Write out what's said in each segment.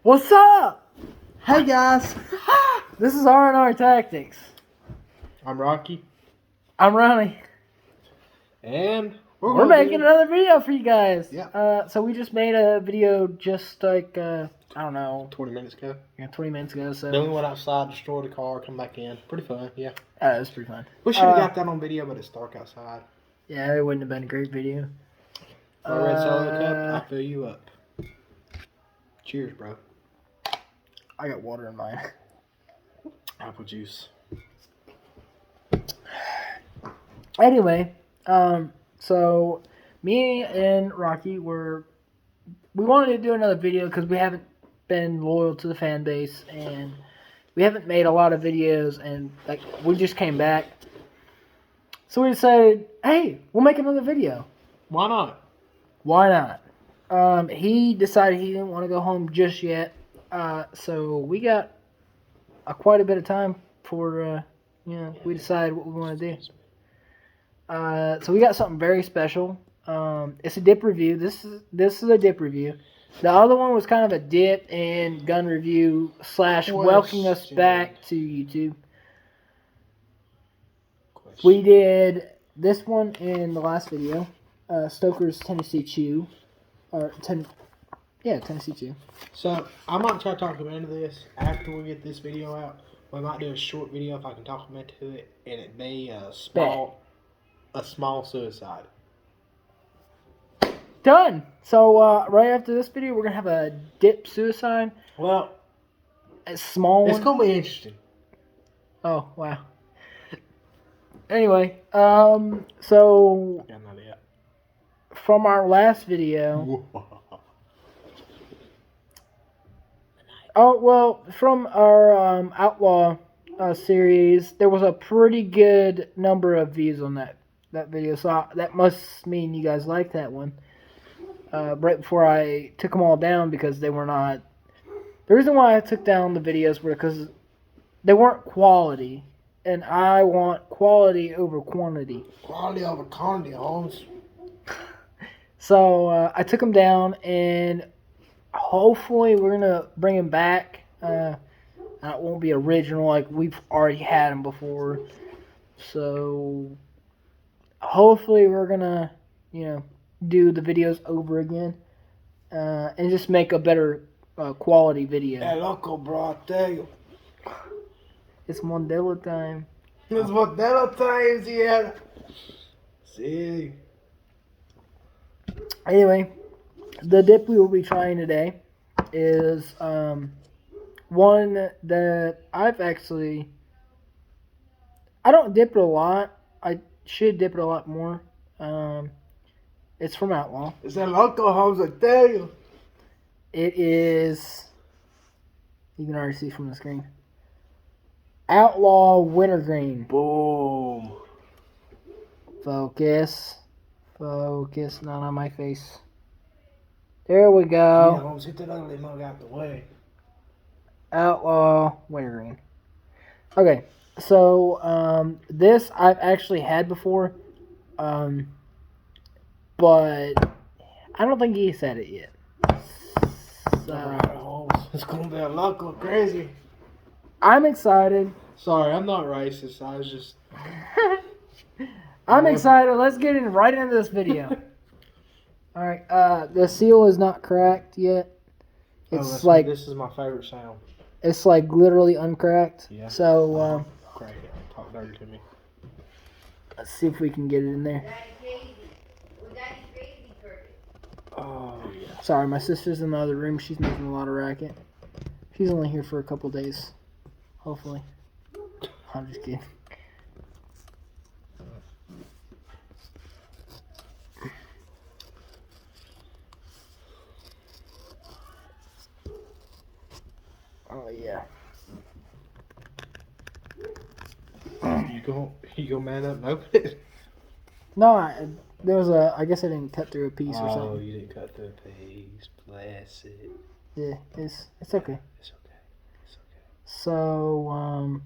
What's up? Hey guys, This is R&R Tactics. I'm Rocky, I'm Ronnie. and We're making another video for you guys. Yeah. So we just made a video just like, I don't know, 20 minutes ago. 20 minutes ago. So Then we went outside, destroyed the car, come back in. Pretty fun, yeah. it was pretty fun. We should have got that on video, but it's dark outside. Yeah, it wouldn't have been a great video. My red solo cup, I fill you up. Cheers, bro. I got water in mine. Apple juice. Anyway, so me and Rocky we wanted to do another video because we haven't been loyal to the fan base and we haven't made a lot of videos, and like we just came back, so we decided, hey, we'll make another video. Why not? Why not? He decided he didn't want to go home just yet, so we got quite a bit of time for we decided what we want to do. So we got something very special. It's a dip review. This is a dip review. The other one was kind of a dip and gun review / welcoming us back to YouTube. We did this one in the last video. Stoker's Tennessee Chew. Tennessee Chew. So, I might try to talk him into this after we get this video out. We might do a short video if I can talk him into it, and it be a small suicide. Done. So right after this video, we're gonna have a dip suicide. Well, a small one. It's gonna be interesting. Oh wow. Anyway, so from our last video. Oh well, from our Outlaw series, there was a pretty good number of views on that video, so that must mean you guys liked that one. Right before I took them all down because they were not. The reason why I took down the videos were because they weren't quality, and I want quality over quantity. Quality over quantity, Holmes. So I took them down, and hopefully we're gonna bring them back. It won't be original like we've already had them before. So hopefully we're gonna, do the videos over again, and just make a better quality video. Hey, loco, bro, I tell you. It's Mandela time. It's Mandela times, yeah. See. Anyway, the dip we will be trying today is one that I don't dip it a lot. I should dip it a lot more. It's from Outlaw. It's that loco, Holmes, I tell you. It is, you can already see from the screen, Outlaw wintergreen. Boom. Focus, not on my face. There we go. Yeah, Holmes, get that ugly mug out the way. Outlaw wintergreen. Okay, so this I've actually had before, but I don't think he's had it yet. So it's gonna be a loco crazy. I'm excited. Sorry, I'm not racist. I was just. I'm excited. Let's get right into this video. All right. The seal is not cracked yet. It's this is my favorite sound. It's like literally uncracked. Yeah. So crack it. Talk dirty to me. Let's see if we can get it in there. Oh yeah. Sorry, my sister's in the other room. She's making a lot of racket. She's only here for a couple days. Hopefully. I'm just kidding. Oh yeah. You go man up and open it? No, I guess I didn't cut through a piece or something. Oh, you didn't cut through a piece. Bless it. Yeah, it's okay. It's okay. It's okay. So,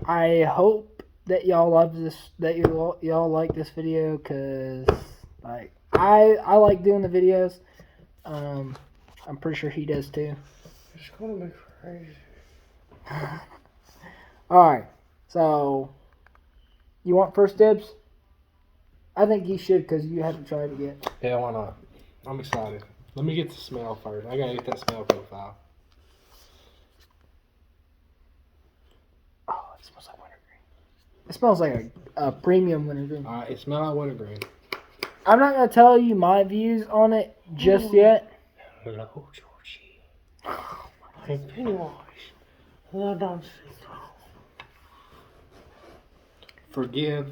I hope that y'all love this, that y'all like this video, cause like I like doing the videos. I'm pretty sure he does too. It's gonna be crazy. Alright, so you want first dibs? I think you should because you haven't tried it yet. Yeah, why not? I'm excited. Let me get the smell first. I gotta get that smell profile. Oh, it smells like wintergreen. It smells like a premium wintergreen. It smells like wintergreen. I'm not going to tell you my views on it just yet. Hello, Georgie. I'm Pennywise. Hello, Don. Forgive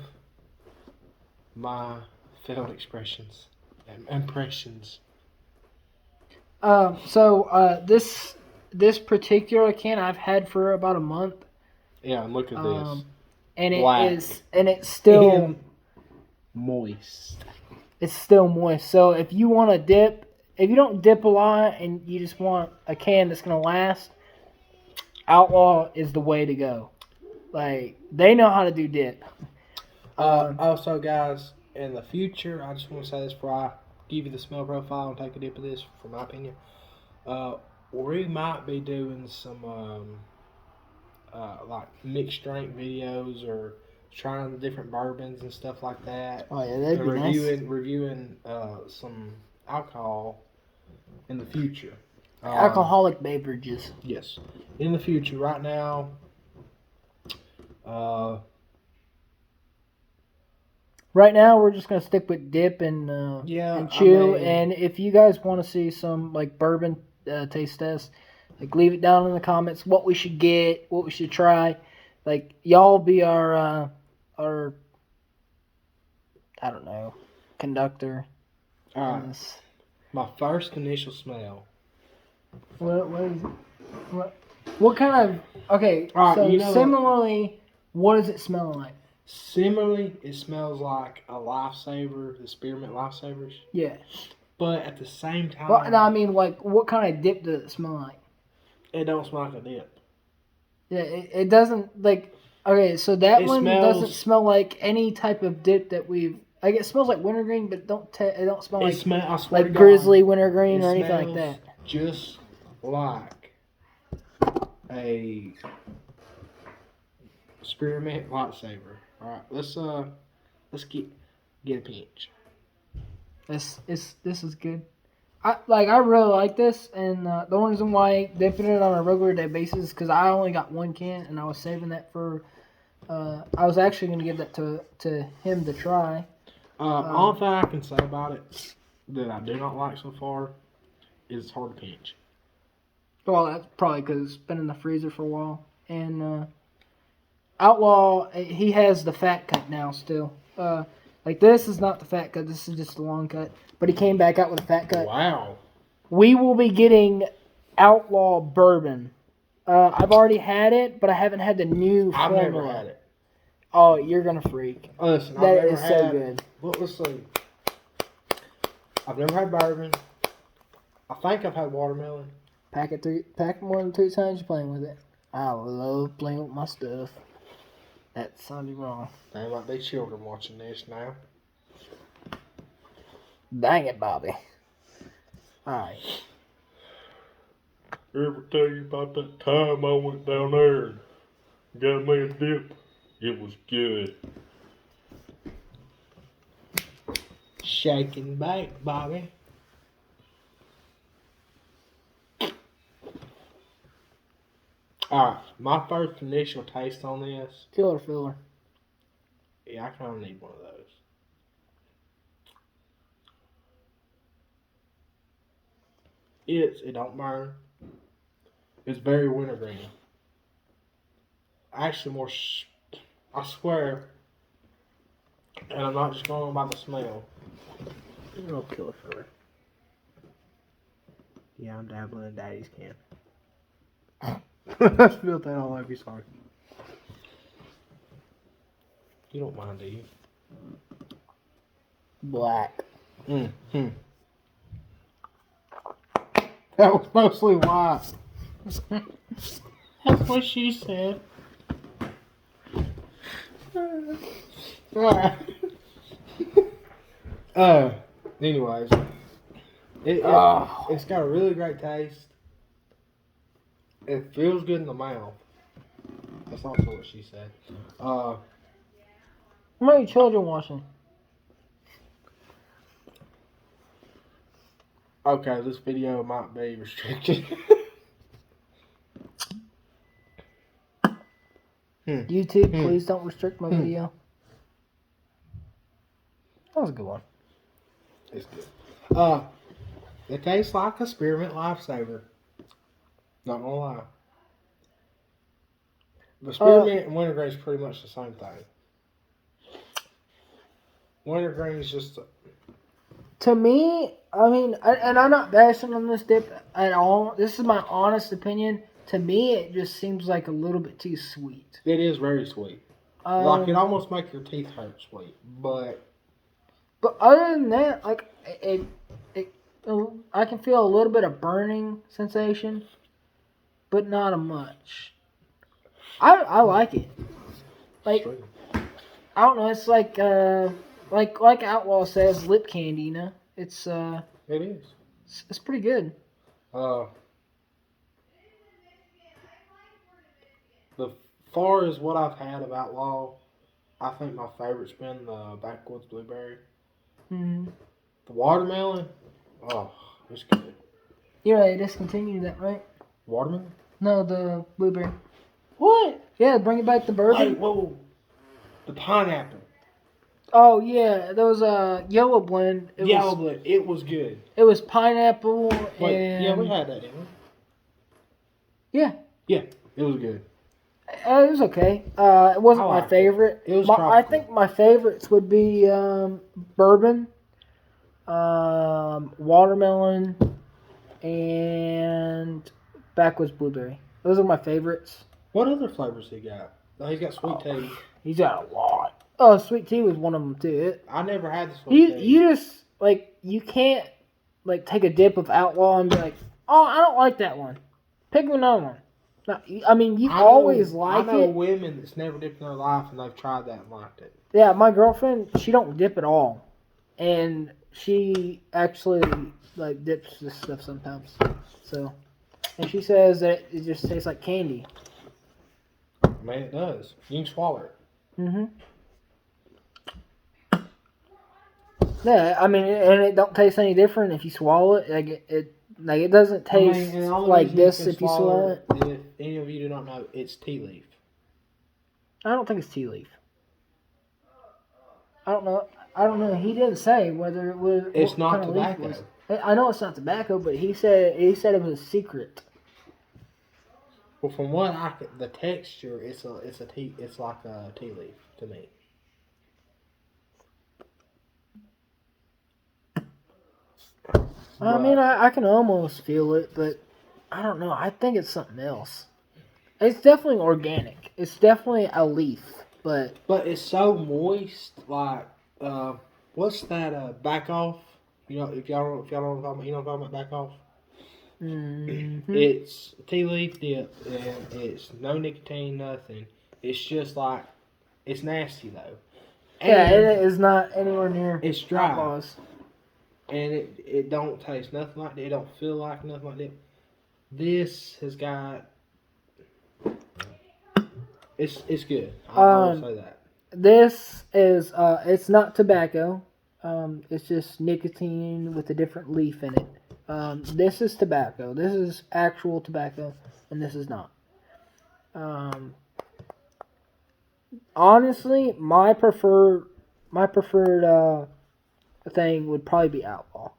my failed expressions and impressions. This particular can I've had for about a month. Yeah, and look at this. And Black. it's still And moist. It's still moist. So if you want to dip, if you don't dip a lot and you just want a can that's gonna last, Outlaw is the way to go. Like, they know how to do dip. Also, guys, in the future, I just want to say this before I give you the smell profile and take a dip of this, for my opinion. We might be doing some like mixed strength videos or trying the different bourbons and stuff like that. Oh yeah, that'd be reviewing some alcohol in the future. Alcoholic beverages. Yes, in the future. Right now, we're just gonna stick with dip and and chew. And if you guys want to see some like bourbon taste tests, like leave it down in the comments. What we should get, what we should try. Like, y'all be our I don't know, conductor. My first initial smell. What is it? What kind of... Okay, so similarly, what does it smell like? Similarly, it smells like a Lifesaver, the Spearmint Lifesavers. Yeah. But at the same time... Well, no, I mean, like, what kind of dip does it smell like? It don't smell like a dip. Yeah, it doesn't, like... Okay, so that one doesn't smell like any type of dip that we've... Like, it smells like wintergreen, but it don't smell like grizzly wintergreen or anything like that. Just like a Spearmint Lightsaber. All right, let's get a pinch. This is good. I really like this, and the only reason why I ain't dipping it on a regular day basis is because I only got one can, and I was saving that for. I was actually going to give that to him to try. Only thing I can say about it that I do not like so far is it's hard to pinch. Well, that's probably because it's been in the freezer for a while. And Outlaw, he has the fat cut now still. Like, this is not the fat cut. This is just the long cut. But he came back out with a fat cut. Wow. We will be getting Outlaw bourbon. I've already had it, but I haven't had the new formula. I've never had it. Oh, you're going to freak. Listen, that is so good. Well, let's see. I've never had bourbon. I think I've had watermelon. Pack it more than 3 times you're playing with it. I love playing with my stuff. That sounded wrong. There might be children watching this now. Dang it, Bobby. Alright. Ever tell you about that time I went down there and got me a dip? It was good. Shake and bake, Bobby. Alright, my first initial taste on this. Killer filler. Yeah, I kind of need one of those. It don't burn. It's very wintergreen. Actually, more. I swear, and I'm not just going by the smell. No killer filler. Yeah, I'm dabbling in Daddy's can. I spilled that all over you, sorry. You don't mind, do you? Black. Mm-hmm. That was mostly white. That's what she said. Alright. Anyways. It's got a really great taste. It feels good in the mouth. That's also what she said. How many children watching? Okay, this video might be restricted. YouTube, please don't restrict my video. That was a good one. It's good. It tastes like a spearmint lifesaver. Not gonna lie. The spearmint and wintergreen is pretty much the same thing. Wintergreen is just. To me, I mean, and I'm not bashing on this dip at all. This is my honest opinion. To me, it just seems like a little bit too sweet. It is very sweet. Like it almost makes your teeth hurt sweet, but other than that, like I can feel a little bit of burning sensation, but not a much. I like it. Like I don't know. It's like Outlaw says, lip candy. You know, it's it is. It's pretty good. The far as what I've had of Outlaw, I think my favorite's been the backwoods blueberry. Mm-hmm. The watermelon, it's good. You're right, discontinued that, right? Watermelon? No, the blueberry. What? Yeah, bring it back to bourbon. Wait, whoa. The pineapple. Oh yeah, there was a yellow blend. Blend. It was good. It was pineapple. Wait, yeah, we had that, didn't we? Yeah. Yeah, it was good. It was okay. It wasn't my favorite. It was I think my favorites would be bourbon, watermelon, and backwoods blueberry. Those are my favorites. What other flavors he got? Oh, he's got sweet tea. He's got a lot. Oh, sweet tea was one of them too. I never had the sweet tea. You just you can't take a dip of Outlaw and be like, oh, I don't like that one. Pick another one. No, I mean, you always like it. I know women that's never dipped in their life and they've tried that and liked it. Yeah, my girlfriend, she don't dip at all, and she actually dips this stuff sometimes. So, and she says that it just tastes like candy. Man, it does. You can swallow it. Mhm. Yeah, I mean, and it don't taste any different if you swallow it. It doesn't taste like this if you swallow it. If any of you do not know, it's tea leaf. I don't think it's tea leaf. I don't know. He didn't say whether it was. It's not tobacco. I know it's not tobacco, but he said it was a secret. Well, from what the texture, it's like a tea leaf to me. I mean, I can almost feel it, but I don't know. I think it's something else. It's definitely organic. It's definitely a leaf, but it's so moist. Like, what's that? Back off. You know, if y'all don't know what I'm talking about, you know what I'm talking about. Back off. Mm-hmm. It's tea leaf dip, and it's no nicotine, nothing. It's just like it's nasty though. And yeah, it is not anywhere near. It's dry. Outlaws. And it don't taste nothing like that. It don't feel like nothing like that. This has got. It's good. I'll say that. This is it's not tobacco. It's just nicotine with a different leaf in it. This is tobacco. This is actual tobacco, and this is not. Honestly, my preferred thing would probably be Outlaw,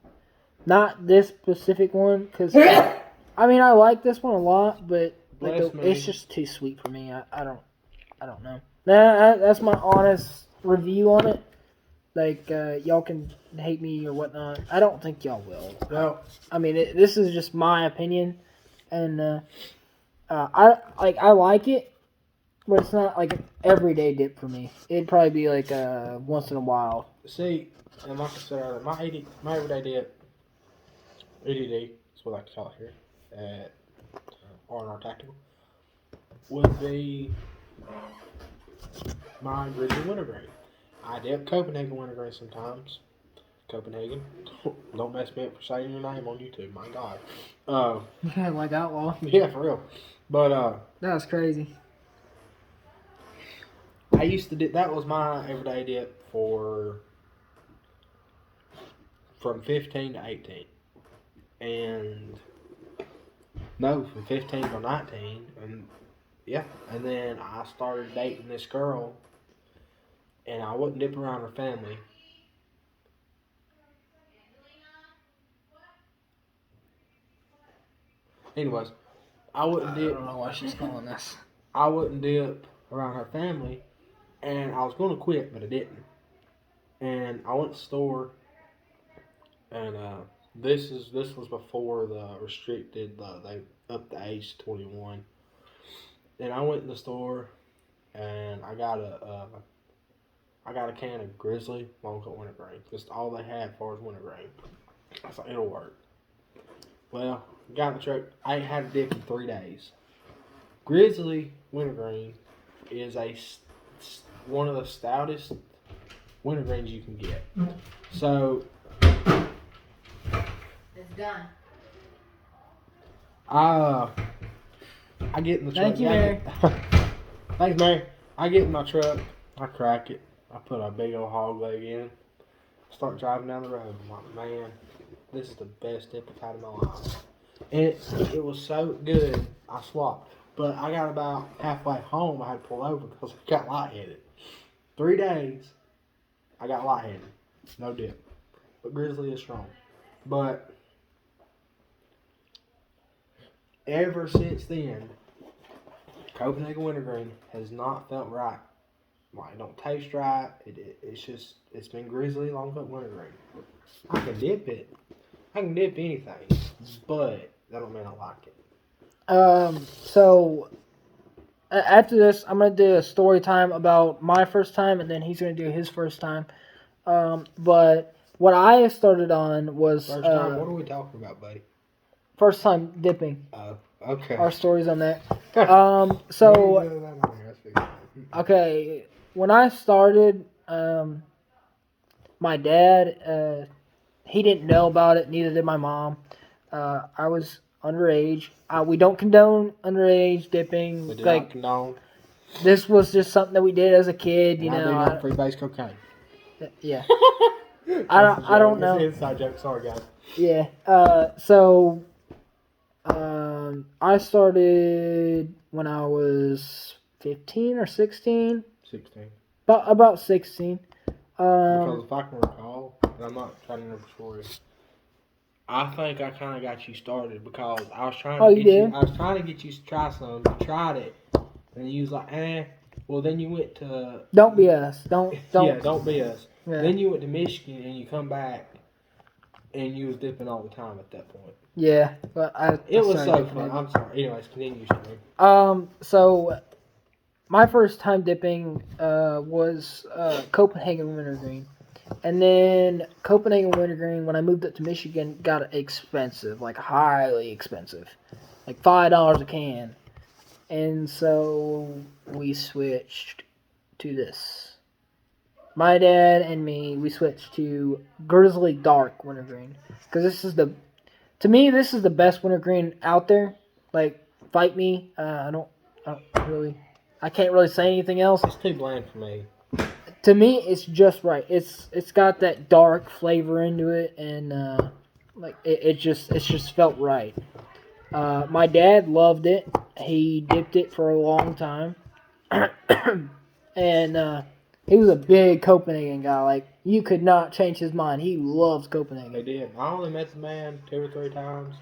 not this specific one, because I mean I like this one a lot, but it's just too sweet for me. I don't know. That's my honest review on it. Y'all can hate me or whatnot. I don't think y'all will. No. I mean, this is just my opinion, and I like it, but it's not like an everyday dip for me. It'd probably be like once in a while. See, and like I said, my everyday dip, EDD, that's what I like to call it here at R&R Tactical, would be my original wintergreen. I dip Copenhagen wintergreen sometimes. Copenhagen. Don't mess me up for saying your name on YouTube. My God. Yeah, like Outlaw. Yeah, for real. But That was crazy. I used to dip. That was my everyday dip for from 15 to 18, and no, from 15 to 19, and yeah, and then I started dating this girl, and I wouldn't dip around her family. Anyways, I wouldn't I dip. don't know why she's calling this. I wouldn't dip around her family, and I was going to quit, but I didn't. And I went to the store, and this was before the restricted. They upped the age to 21. And I went in the store, and I got a can of Grizzly long cut wintergreen. Just all they had as far as wintergreen. I thought it'll work. Well, got in the truck. I ain't had a dip in 3 days. Grizzly wintergreen is one of the stoutest wintergreens you can get. So It's done. I get in the truck. Thank you, Mary. Thanks, Mary. I get in my truck. I crack it. I put a big old hog leg in. Start driving down the road. I'm like, man, this is the best dip I've had in my life. And it was so good, I swapped. But I got about halfway home, I had to pull over because I got lightheaded. 3 days, I got lightheaded. No dip. But Grizzly is strong. But ever since then, Copenhagen wintergreen has not felt right. Like, it don't taste right. It's been Grizzly long cut wintergreen. I can dip it. I can dip anything, but that don't mean I like it. So after this, I'm gonna do a story time about my first time, and then he's gonna do his first time. But what I started on was First time. What are we talking about, buddy? first time dipping. Okay. Our stories on that. So okay, when I started, my dad, he didn't know about it. Neither did my mom. I was underage. We don't condone underage dipping. We do Like, not condone. this was just something that we did as a kid. You And I do know. not freebase cocaine. Yeah. I don't know. It's an inside joke. Sorry, guys. Yeah. So I started when I was 15 or 16. 16. About 16. Because if I can recall, and I'm not trying to remember the story, I think I kind of got you started because I was trying to get you. I was trying to get you to try some. You tried it, and you was like, eh. Well, then you went to. Don't be us. Don't. Yeah, don't be us. Yeah. Then you went to Michigan, and you come back, and you was dipping all the time at that point. Yeah, but It was so fun. I'm sorry. Anyways, continue, story. So my first time dipping was Copenhagen wintergreen. And then Copenhagen wintergreen, when I moved up to Michigan, got expensive, like highly expensive, like $5 a can. And so we switched to this. My dad and me, we switched to Grizzly Dark wintergreen because to me, this is the best wintergreen out there. Like, fight me. I can't really say anything else. It's too bland for me. To me, it's just right. It's got that dark flavor into it, and it just felt right. My dad loved it. He dipped it for a long time, and he was a big Copenhagen guy. Like, you could not change his mind. He loves Copenhagen. They did. I only met the man 2 or 3 times,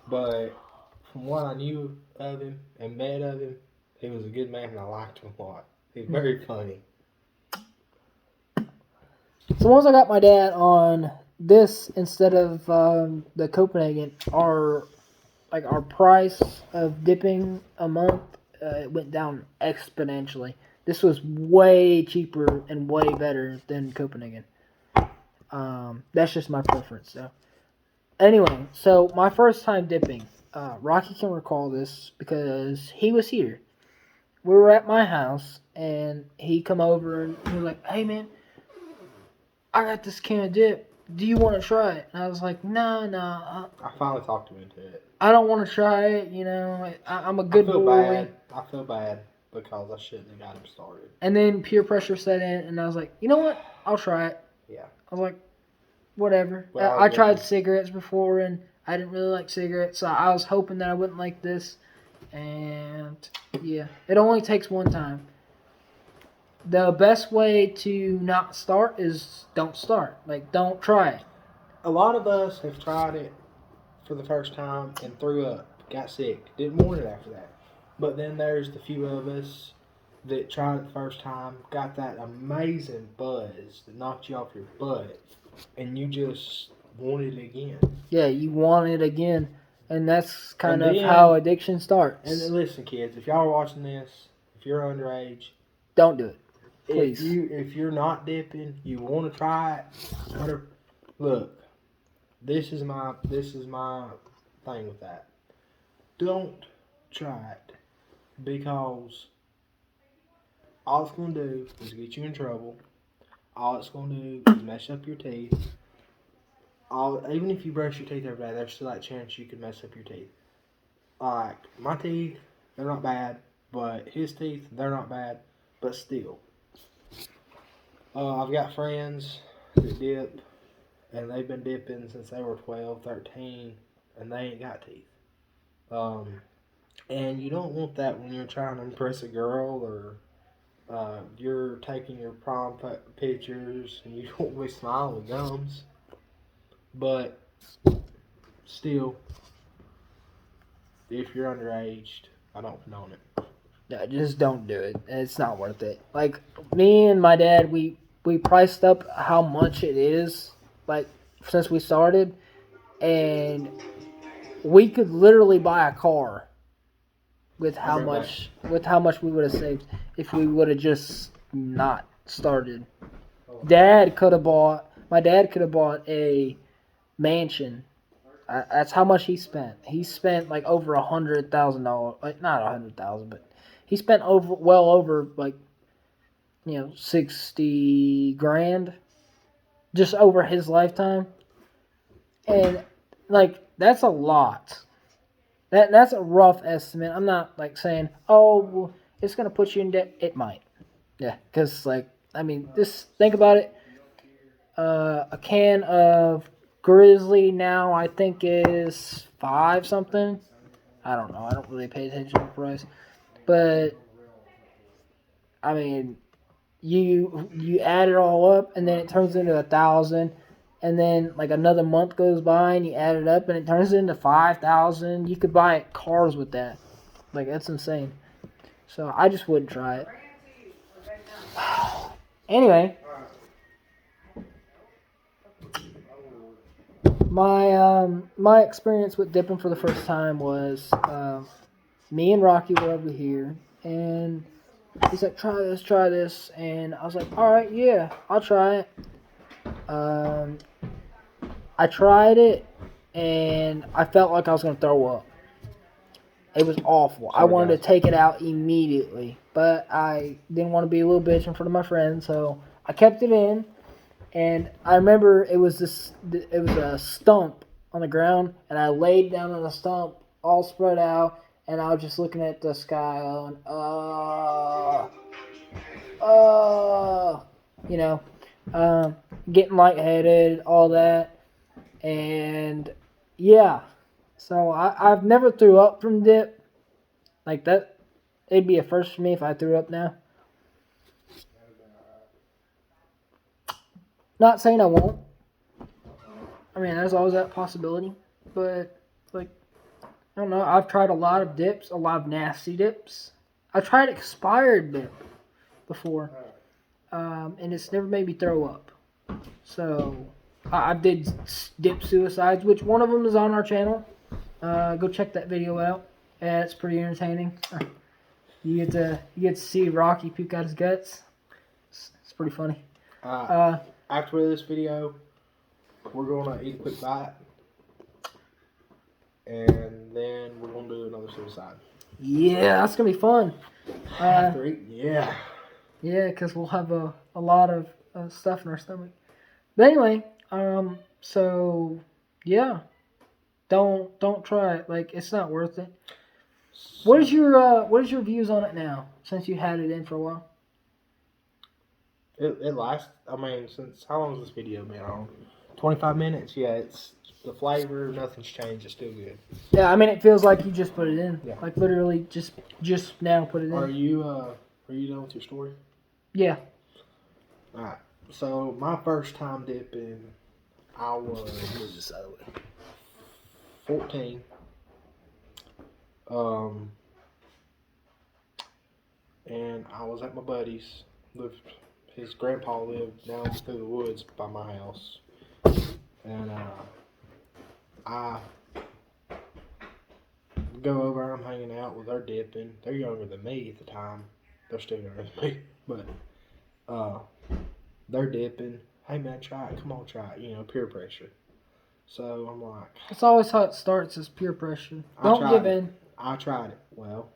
but from what I knew of him and met of him, he was a good man, and I liked him a lot. He's very funny. So once I got my dad on this instead of the Copenhagen, our price of dipping a month it went down exponentially. This was way cheaper and way better than Copenhagen. That's just my preference, though. Anyway, so my first time dipping, Rocky can recall this because he was here. We were at my house, and he come over and he was like, "Hey, man, I got this can of dip. do you want to try it? And I was like, no, I finally talked him into it. I don't want to try it. You know, I'm a I good feel boy. bad. I feel bad because I shouldn't have got him started. And then peer pressure set in, and I was like, you know what? I'll try it. Yeah. I was like, whatever. Well, I tried cigarettes before, and I didn't really like cigarettes, so I was hoping that I wouldn't like this. And yeah, it only takes one time. The best way to not start is don't start. Like, don't try it. A lot of us have tried it for the first time and threw up, got sick, didn't want it after that. But then there's the few of us that tried it the first time, got that amazing buzz that knocked you off your butt, and you just want it again. Yeah, you want it again, and that's kind And of then- how addiction starts. And then listen, kids, if y'all are watching this, if you're underage, Don't do it. Please. if you're not dipping, you want to try it. Whatever. Look, this is my thing with that. Don't try it because all it's gonna do is get you in trouble. All it's gonna do is mess up your teeth. Even if you brush your teeth every day, there's still that chance you could mess up your teeth. Like my teeth, they're not bad, but his teeth, they're not bad, but still. I've got friends that dip, and they've been dipping since they were 12, 13, and they ain't got teeth. And you don't want that when you're trying to impress a girl or you're taking your prom pictures and you don't be smiling with gums. But still, if you're underage, I don't condone it. No, just don't do it. It's not worth it. Like, me and my dad, we priced up how much it is, like, since we started, and we could literally buy a car with how much we would have saved if we would have just not started. My dad could have bought a mansion. That's how much he spent. He spent like over $100,000. Like, not $100,000, but he spent well over like, 60 grand just over his lifetime. And like, that's a lot. That's a rough estimate. I'm not like saying, oh, well, it's gonna put you in debt. It might, yeah, because just think about it. A can of Grizzly now I think is $5 something. I don't know. I don't really pay attention to the price, but you add it all up and then it turns into 1,000. And then like another month goes by and you add it up and it turns into 5,000. You could buy cars with that. Like, that's insane. So I just wouldn't try it. Anyway, my experience with dipping for the first time was me and Rocky were over here and he's like, try this, and I was like, all right, yeah, I'll try it. I tried it, and I felt like I was going to throw up. It was awful. I wanted to take it out immediately, but I didn't want to be a little bitch in front of my friends, so I kept it in. And I remember it was a stump on the ground, and I laid down on the stump, all spread out, and I was just looking at the sky, getting lightheaded, all that. And yeah, so I've never threw up from dip like that. It'd be a first for me if I threw up now. Not saying I won't. There's always that possibility, but like, I don't know. I've tried a lot of dips, a lot of nasty dips. I tried expired dip before, and it's never made me throw up. So I did dip suicides, which one of them is on our channel. Go check that video out. Yeah, it's pretty entertaining. You get to see Rocky puke out his guts. It's pretty funny. After this video, we're gonna eat a quick bite, and then we're gonna do another suicide. Yeah, that's gonna be fun. After eating, yeah. Yeah, because we'll have a lot of stuff in our stomach. But anyway, So yeah, don't try it. Like it's not worth it. So, What is your views on it now? Since you had it in for a while. it lasts. I mean, since how long has this video been on? 25 minutes. Yeah, it's the flavor. Nothing's changed. It's still good. Yeah, I mean it feels like you just put it in. Yeah. Like literally just now put it Are in. you done with your story? Yeah. All right. So my first time dipping, I was 14. Um, and I was at my buddy's. His grandpa lived down through the woods by my house, and I go over. I'm hanging out with her dipping. They're younger than me at the time. They're still younger than me, but uh, they're dipping. Hey man, try it. Come on, try it. You know, peer pressure. So I'm like, It's always how it starts is peer pressure. I Don't tried give it. in. I tried it. Well,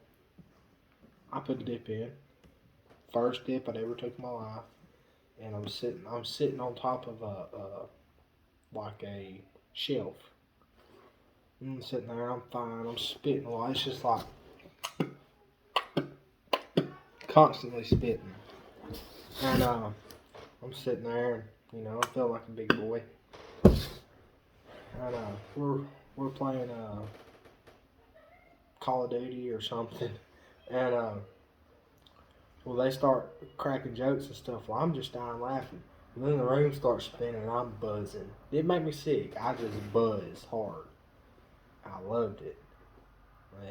I put the dip in. First dip I'd ever took in my life, and I'm sitting on top of like a shelf. I'm sitting there. I'm fine. I'm spitting a lot. It's just like constantly spitting, and I'm sitting there. I feel like a big boy, and we're playing Call of Duty or something, and well, they start cracking jokes and stuff. Well, I'm just dying laughing. And then the room starts spinning and I'm buzzing. It made me sick. I just buzzed hard. I loved it.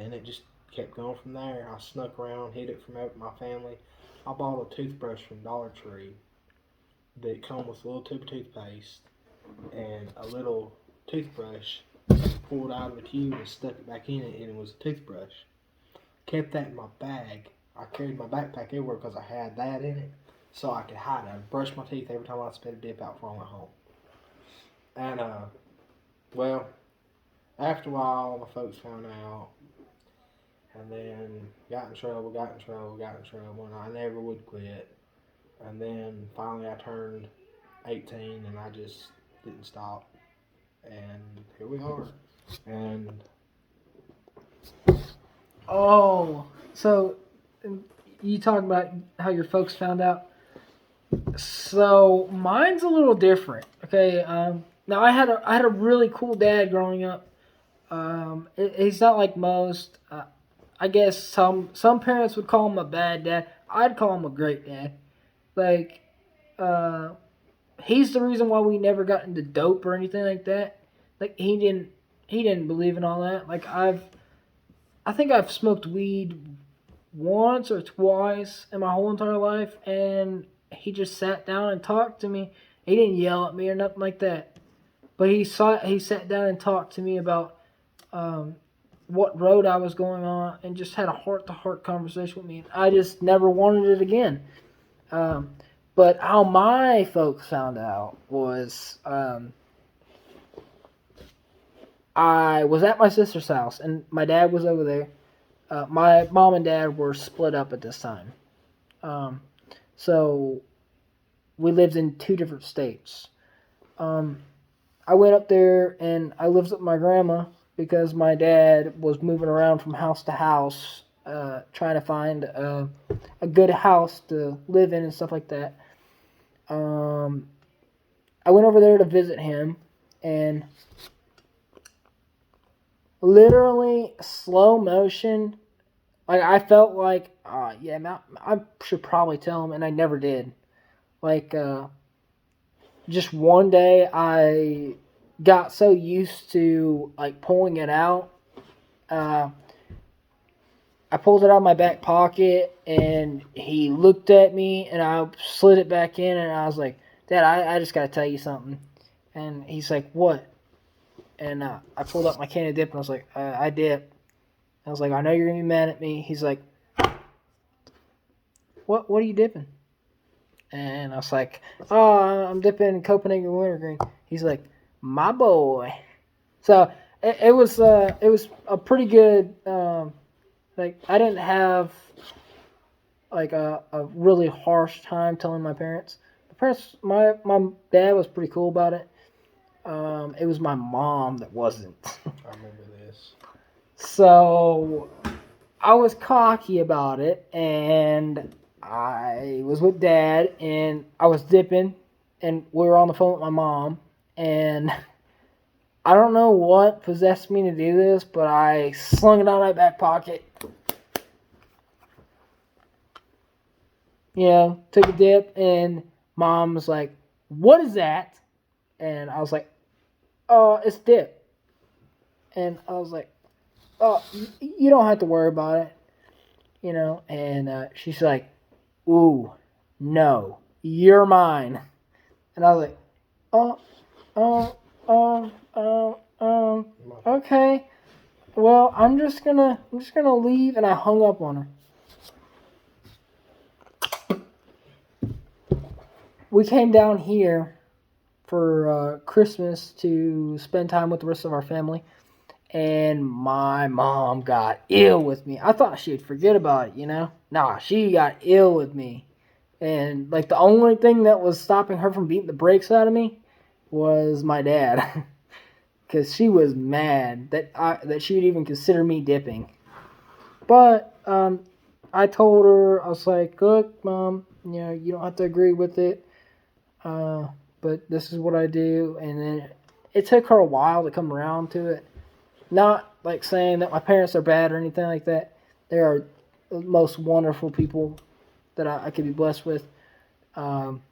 And it just kept going from there. I snuck around, hid it from my family. I bought a toothbrush from Dollar Tree that come with a little tube of toothpaste and a little toothbrush pulled out of the tube and stuck it back in it, and it was a toothbrush. Kept that in my bag. I carried my backpack everywhere because I had that in it, so I could hide it. I'd brush my teeth every time I spit a dip out before I went home. And well, after a while, my folks found out, and then got in trouble, and I never would quit. And then finally, I turned 18, and I just didn't stop. And here we are. And Oh, so you talk about how your folks found out. So mine's a little different. Okay. Now I had a really cool dad growing up. He's not like most. I guess some parents would call him a bad dad. I'd call him a great dad. Like, uh, he's the reason why we never got into dope or anything like that. Like he didn't believe in all that. Like I think I've smoked weed once or twice in my whole entire life, and he just sat down and talked to me. He didn't yell at me or nothing like that, but he sat down and talked to me about what road I was going on, and just had a heart to heart conversation with me. And I just never wanted it again. Um, but how my folks found out was I was at my sister's house, and my dad was over there. My mom and dad were split up at this time. Um, so we lived in two different states. Um, I went up there and I lived with my grandma because my dad was moving around from house to house, trying to find a good house to live in and stuff like that. Um, I went over there to visit him, and literally slow motion. Like I felt like, yeah, I should probably tell him, and I never did. Like, just one day I got so used to like pulling it out. Uh, I pulled it out of my back pocket, and he looked at me, and I slid it back in, and I was like, Dad, I just gotta tell you something. And he's like, what? And I pulled up my can of dip, and I was like, I dip. I was like, I know you're gonna be mad at me. He's like, what are you dipping? And I was like, oh, I'm dipping Copenhagen wintergreen. He's like, my boy. So it was a pretty good. Like I didn't have like a really harsh time telling my parents. My dad was pretty cool about it. It was my mom that wasn't. I remember this. So I was cocky about it, and I was with Dad, and I was dipping, and we were on the phone with my mom, and I don't know what possessed me to do this, but I slung it out of my back pocket. You know, took a dip, and Mom was like, "What is that?" And I was like, "Oh, it's dip." And I was like, "Oh, you don't have to worry about it." You know, and she's like, "Ooh, no, you're mine." And I was like, "Oh, oh, okay. Well, I'm just gonna leave," and I hung up on her. We came down here for Christmas to spend time with the rest of our family, and my mom got ill with me. I thought she'd forget about it, you know? Nah, she got ill with me. And, like, the only thing that was stopping her from beating the brakes out of me was my dad. Because she was mad that she would even consider me dipping. But I told her, I was like, "Look, Mom, you know, you don't have to agree with it. But this is what I do." And then it took her a while to come around to it. Not like saying that my parents are bad or anything like that. They are the most wonderful people that I could be blessed with. Um,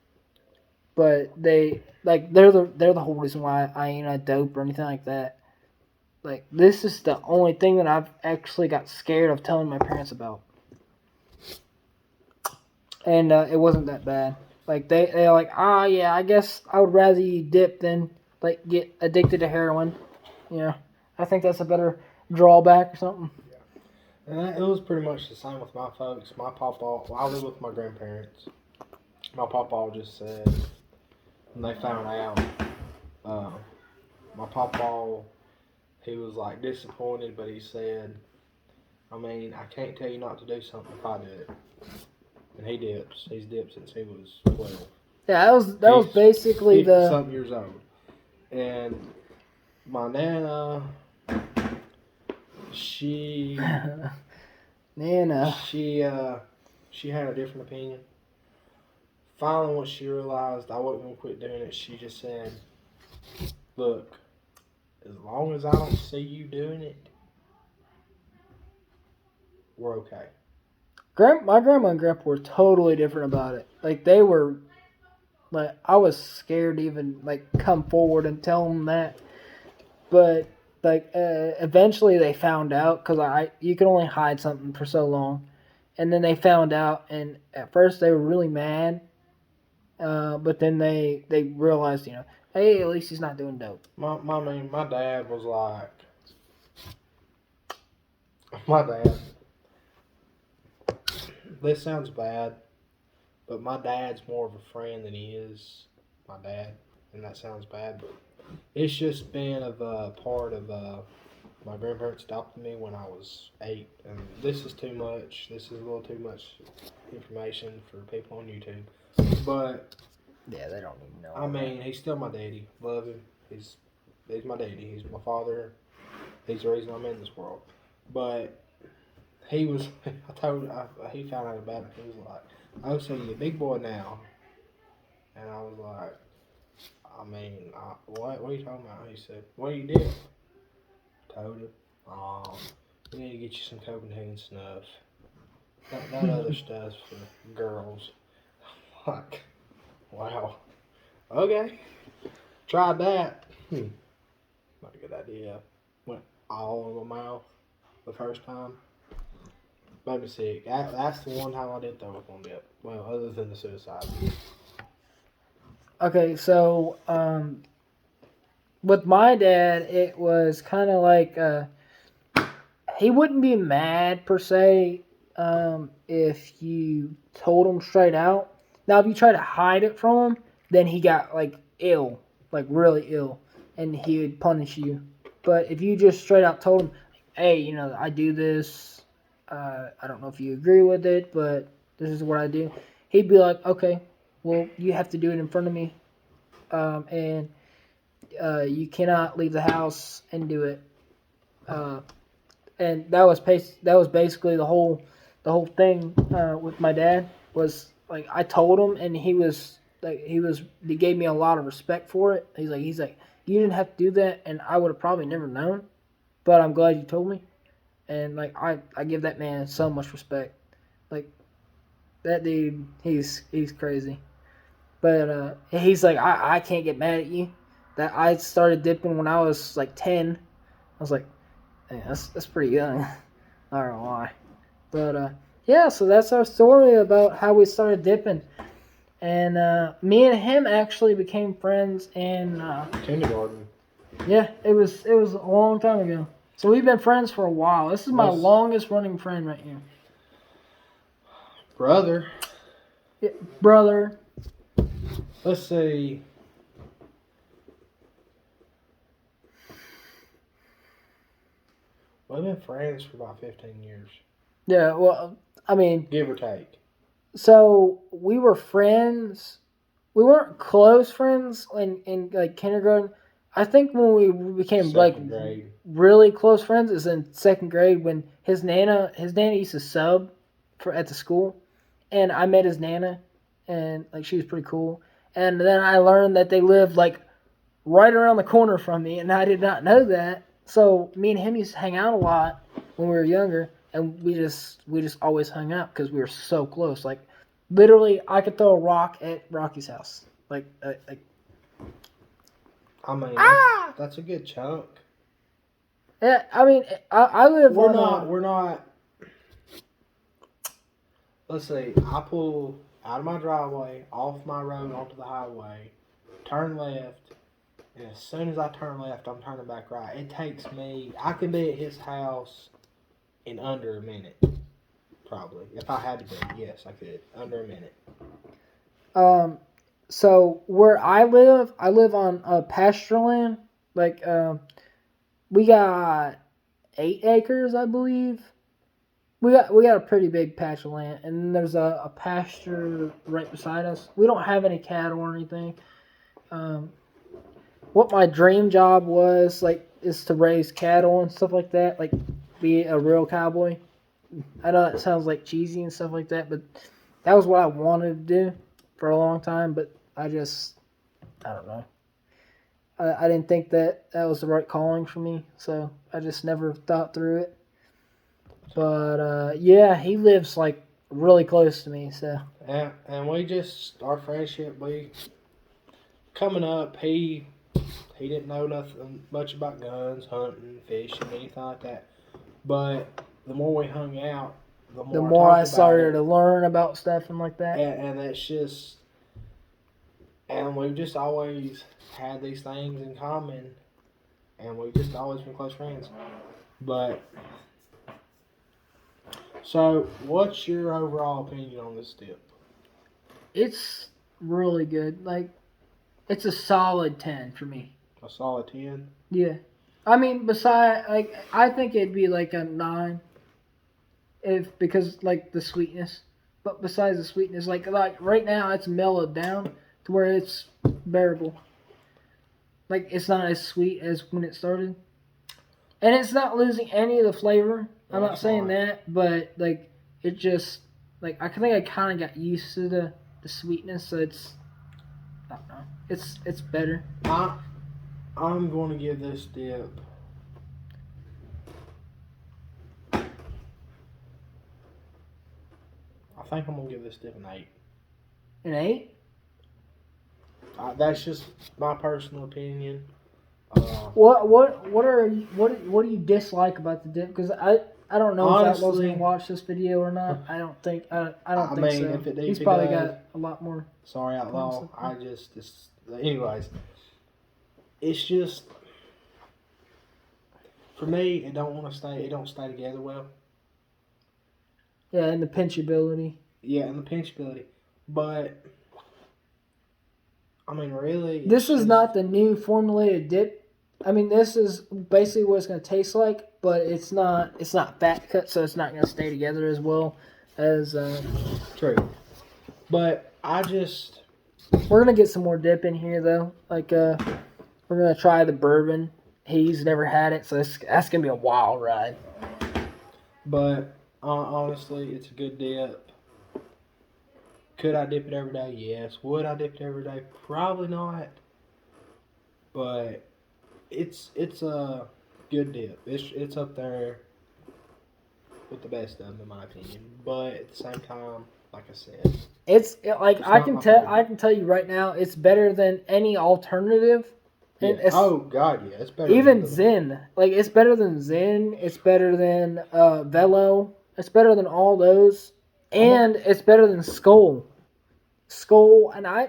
but they're the whole reason why I ain't a dope or anything like that. Like, this is the only thing that I've actually got scared of telling my parents about. And it wasn't that bad. Like, they're like, yeah, I guess I would rather you dip than, like, get addicted to heroin. You know, I think that's a better drawback or something. And it was pretty much the same with my folks. My papa, I live with my grandparents. My papa just said, when they found out, uh, my papa, he was like disappointed, but he said, I mean, I can't tell you not to do something if I do it. And he dips. He's dipped since he was 12. Yeah, that was basically 50 the something years old. And my nana, she Nana. she had a different opinion. Finally, when she realized I wasn't gonna quit doing it, she just said, "Look, as long as I don't see you doing it, we're okay." My grandma and grandpa were totally different about it. Like, they were, like, I was scared to even, like, come forward and tell them that. But, like, eventually they found out, because you can only hide something for so long. And then they found out, and at first they were really mad. But then they realized, you know, hey, at least he's not doing dope. My dad was like, my dad. This sounds bad, but my dad's more of a friend than he is my dad, and that sounds bad, but it's just been of a part of my grandparents adopted me when I was 8, and this is too much. This is a little too much information for people on YouTube, but Yeah, they don't even know. I mean, he's still my daddy. Love him. He's my daddy. He's my father. He's the reason I'm in this world. But he was. He found out about it. He was like, "Oh, so you're a big boy now?" And I was like, "I mean, what? What are you talking about?" He said, "What do you do?" Told him, "Oh, we need to get you some Copenhagen snuff. That other stuff's for girls." Like, wow. Okay. Tried that. Not a good idea. Went all in my mouth the first time. Made me sick. That's the one time I did throw up on dip. Well, other than the suicide. Okay, so with my dad, it was kind of like he wouldn't be mad per se if you told him straight out. Now, if you try to hide it from him, then he got like ill, like really ill, and he would punish you. But if you just straight out told him, "Hey, you know, I do this. I don't know if you agree with it, but this is what I do," he'd be like, "Okay, well, you have to do it in front of me." And You cannot leave the house and do it. And that was basically the whole thing with my dad was like I told him, and he gave me a lot of respect for it. He's like you didn't have to do that, and I would have probably never known, but I'm glad you told me, and like I give that man so much respect. Like that dude, he's crazy, but he's like I can't get mad at you. That I started dipping when I was like 10. I was like, man, that's pretty young. I don't know why. But yeah, so that's our story about how we started dipping. And me and him actually became friends in Kindergarten. yeah, it was a long time ago. So we've been friends for a while. This is my Let's- longest running friend right here. Brother. Yeah, brother. Let's see. We've been friends for about 15 years. Yeah, well, I mean, Give or take. so we were friends. We weren't close friends in like kindergarten. I think when we became like Second grade. really close friends is in second grade when his nana used to sub at the school, and I met his nana, and like she was pretty cool. And then I learned that they lived like right around the corner from me, and I did not know that. So me and him used to hang out a lot when we were younger, and we just always hung out because we were so close. Like literally, I could throw a rock at Rocky's house. Like I mean, that's a good chunk. yeah. I mean, I live We're on not. We're not. Let's see. I pull out of my driveway, off my road onto the highway, turn left, and as soon as I turn left, I'm turning back right. It takes me. I can be at his house in under a minute, probably. If I had to be, yes, I could. Under a minute. So where I live on pasture land. Like we got 8 acres, I believe. We got a pretty big patch of land, and then there's a pasture right beside us. We don't have any cattle or anything. What my dream job was like is to raise cattle and stuff like that, like be a real cowboy. I know that sounds like cheesy and stuff like that, but that was what I wanted to do for a long time. But I don't know. I didn't think that was the right calling for me, so I just never thought through it. But yeah, he lives like really close to me, so And we just our friendship. We coming up. He didn't know nothing much about guns, hunting, fishing, anything like that. But the more we hung out, the more I talked started about to learn about stuff and like that. and that's just. And we've just always had these things in common, and we've just always been close friends. But so, what's your overall opinion on this dip? It's really good. Like, it's a solid 10 for me. A solid 10? Yeah. I mean, I think it'd be like a 9 because, like, the sweetness. But besides the sweetness, like right now, it's mellowed down to where it's bearable. Like, it's not as sweet as when it started. And it's not losing any of the flavor. I'm not saying that, but, like, it just, like, I think I kind of got used to the sweetness, so it's, I don't know. It's better. I'm going to give this dip I think I'm going to give this dip an 8. An 8? That's just my personal opinion. What do you dislike about the dip? Because I don't know if Outlaw's Honestly, gonna watch this video or not. I don't think so. if He's he probably does, got a lot more. sorry, Outlaw. Anyways, it's just for me. It don't stay together well. Yeah, and the pinchability. Yeah, and the pinchability, but I mean, really, This is not the new formulated dip. I mean, this is basically what it's gonna taste like, but it's not fat cut, so it's not gonna stay together as well as. True, but We're gonna get some more dip in here though. Like we're We're gonna try the bourbon. He's never had it, so that's gonna be a wild ride. But honestly, it's a good dip. Could I dip it every day? Yes. Would I dip it every day? Probably not. But it's a good dip. It's up there with the best of them, in my opinion. But at the same time, like I said, Like it's I not can my tell. favorite. I can tell you right now, it's better than any alternative. And Yeah. Oh God, yeah, it's better. even than Zen. Like it's better than Zen. It's better than Velo. It's better than all those, and it's better than Skull. Skull, and I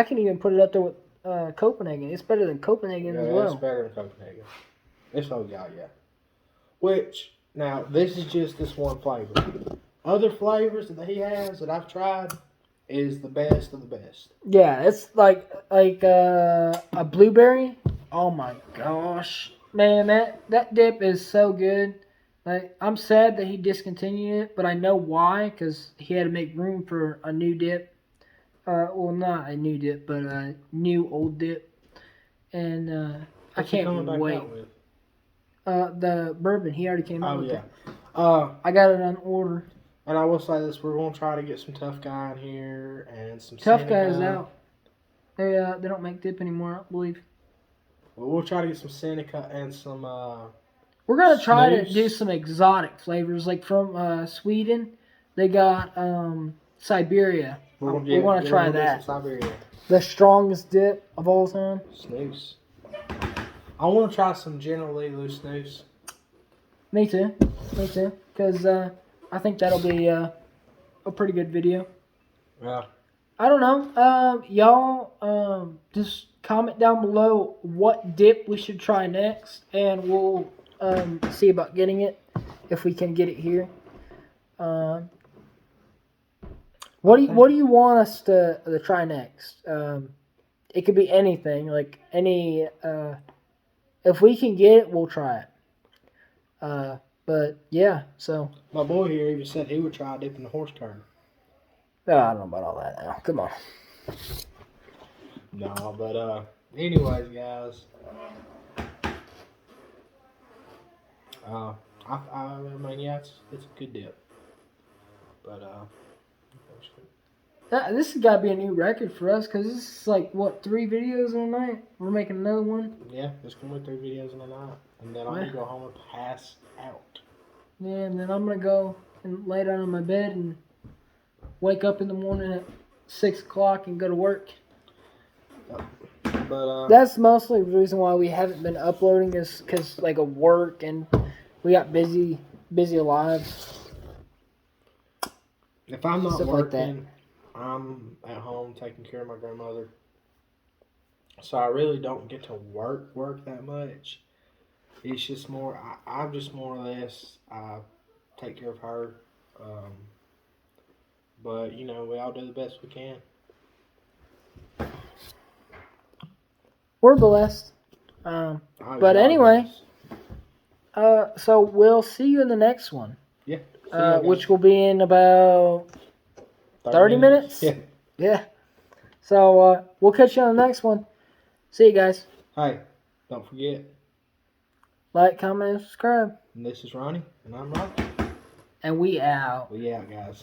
can even put it up there with Copenhagen. It's better than Copenhagen as It's well. better than Copenhagen. It's oh God, yeah. Which now this is just this one flavor. Other flavors that he has that I've tried is the best of the best. Yeah, it's like a blueberry. Oh my gosh, man, that dip is so good. Like I'm sad that he discontinued it, but I know why, because he had to make room for a new dip. Well, not a new dip, but a new old dip. And I What's he coming can't back wait. out with? The bourbon, he already came out Oh with yeah. it. I got it on order. And I will say this: we're gonna try to get some Tough Guy in here and some Tough Guy is Seneca. out. They don't make dip anymore, I believe. Well, we'll try to get some Seneca and some. We're gonna try to Snooze. do some exotic flavors, like from Sweden. They got Siberia. We want to try that. Some Siberia. The strongest dip of all time. Snooze. I want to try some General Lee loose snooze. Me too. Because I think that'll be a pretty good video. Yeah. I don't know. Y'all just comment down below what dip we should try next, and we'll see about getting it if we can get it here. What do you want us to try next? It could be anything, like any. If we can get it, we'll try it. But yeah, so. My boy here even said he would try dipping the horse turd. No, I don't know about all that now. Come on. No, but anyways, guys. I mean, yeah, it's a good dip. But This has got to be a new record for us, because this is like, what, 3 videos in a night? We're making another one? yeah, it's gonna be 3 videos in a night, and then I'm gonna go home and pass out. Yeah, and then I'm going to go and lay down in my bed and wake up in the morning at 6 o'clock and go to work. But That's mostly the reason why we haven't been uploading, is because like of work, and we got busy lives. if I'm not Stuff like that. working, I'm at home taking care of my grandmother. So I really don't get to work that much. It's just more, I'm just more or less, I take care of her. But, you know, we all do the best we can. We're blessed. But anyway, so we'll see you in the next one. Yeah. Which will be in about 30 minutes? Yeah. Yeah. So we'll catch you on the next one. See you guys. Hey, don't forget. Like, comment, and subscribe. And this is Ronnie, and I'm Ronnie. And we out. We out, guys.